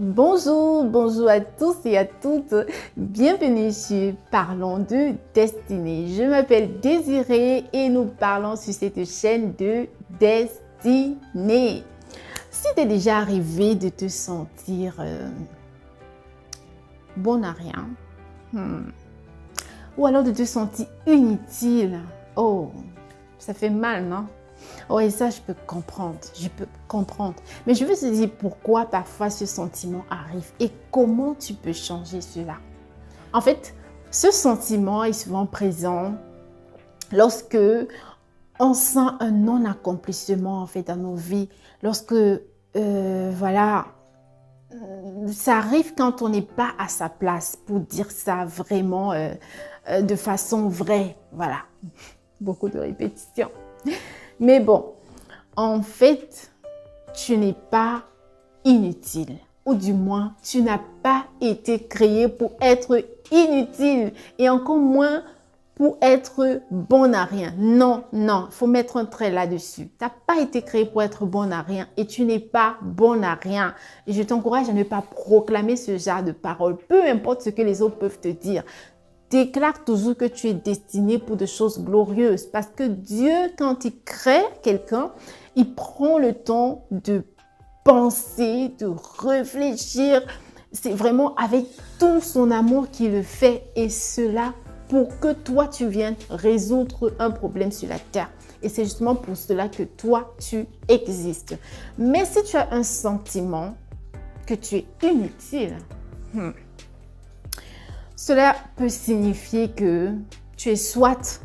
Bonjour à tous et à toutes. Bienvenue sur Parlons de Destinée. Je m'appelle Désirée et nous parlons sur cette chaîne de Destinée. Si t'es déjà arrivé de te sentir bon à rien, ou alors de te sentir inutile, oh, ça fait mal, non? Oh, et ça, je peux comprendre. Mais je veux te dire pourquoi parfois ce sentiment arrive et comment tu peux changer cela. En fait, ce sentiment est souvent présent lorsque on sent un non-accomplissement en fait dans nos vies. Lorsque, ça arrive quand on n'est pas à sa place pour dire ça vraiment de façon vraie. Voilà, beaucoup de répétitions. Mais bon, en fait, tu n'es pas inutile. Ou du moins, tu n'as pas été créé pour être inutile. Et encore moins pour être bon à rien. Non, il faut mettre un trait là-dessus. Tu n'as pas été créé pour être bon à rien et tu n'es pas bon à rien. Et je t'encourage à ne pas proclamer ce genre de paroles. Peu importe ce que les autres peuvent te dire. Déclare toujours que tu es destiné pour des choses glorieuses. Parce que Dieu, quand il crée quelqu'un, il prend le temps de penser, de réfléchir. C'est vraiment avec tout son amour qu'il le fait. Et cela pour que toi, tu viennes résoudre un problème sur la terre. Et c'est justement pour cela que toi, tu existes. Mais si tu as un sentiment que tu es inutile, cela peut signifier que tu es soit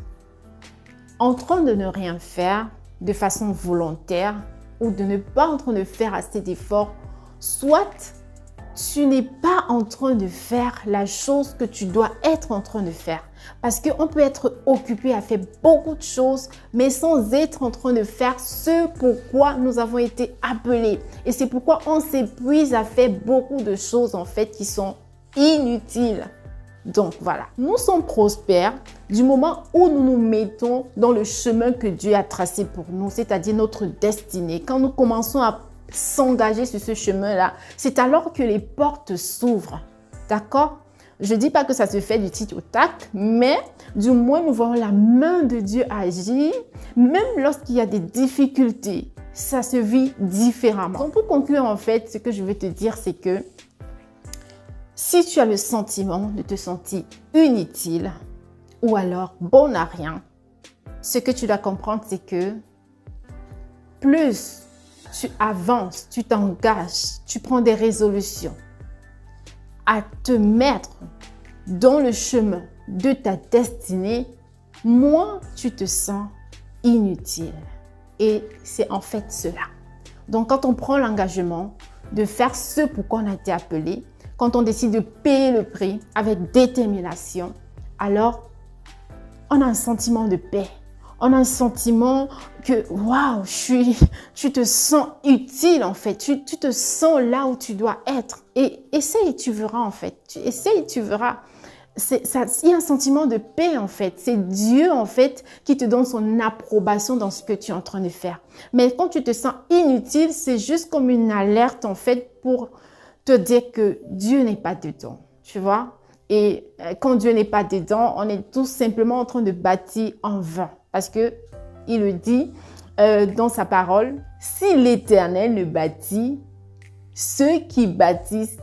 en train de ne rien faire de façon volontaire ou de ne pas en train de faire assez d'efforts, soit tu n'es pas en train de faire la chose que tu dois être en train de faire. Parce qu'on peut être occupé à faire beaucoup de choses, mais sans être en train de faire ce pourquoi nous avons été appelés. Et c'est pourquoi on s'épuise à faire beaucoup de choses en fait qui sont inutiles. Donc voilà, nous sommes prospères du moment où nous nous mettons dans le chemin que Dieu a tracé pour nous, c'est-à-dire notre destinée. Quand nous commençons à s'engager sur ce chemin-là, c'est alors que les portes s'ouvrent. D'accord? Je ne dis pas que ça se fait du tic au tac, mais du moins nous voyons la main de Dieu agir, même lorsqu'il y a des difficultés. Ça se vit différemment. Donc pour conclure, en fait, ce que je veux te dire, c'est que si tu as le sentiment de te sentir inutile ou alors bon à rien, ce que tu dois comprendre, c'est que plus tu avances, tu t'engages, tu prends des résolutions à te mettre dans le chemin de ta destinée, moins tu te sens inutile. Et c'est en fait cela. Donc quand on prend l'engagement de faire ce pour quoi on a été appelé, quand on décide de payer le prix avec détermination, alors on a un sentiment de paix. On a un sentiment que, waouh, tu te sens utile en fait. Tu te sens là où tu dois être. Et essaye, tu verras en fait. Essaye, tu verras. Il y a un sentiment de paix en fait. C'est Dieu en fait qui te donne son approbation dans ce que tu es en train de faire. Mais quand tu te sens inutile, c'est juste comme une alerte en fait pour te dire que Dieu n'est pas dedans. Tu vois? Et quand Dieu n'est pas dedans, on est tout simplement en train de bâtir en vain. Parce qu'il le dit dans sa parole, si l'Éternel ne bâtit, ceux qui bâtissent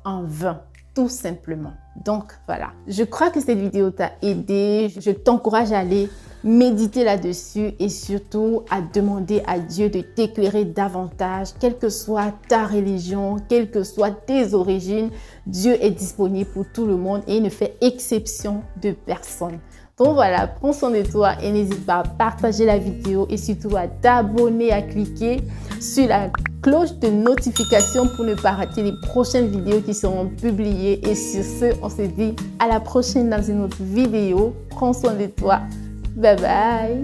en vain, tout simplement. Donc voilà, je crois que cette vidéo t'a aidé. Je t'encourage à aller méditer là-dessus et surtout à demander à Dieu de t'éclairer davantage, quelle que soit ta religion, quelles que soient tes origines. Dieu est disponible pour tout le monde et il ne fait exception de personne. Donc voilà, prends soin de toi et n'hésite pas à partager la vidéo et surtout à t'abonner, à cliquer sur la cloche de notification pour ne pas rater les prochaines vidéos qui seront publiées. Et sur ce, on se dit à la prochaine dans une autre vidéo. Prends soin de toi. Bye bye.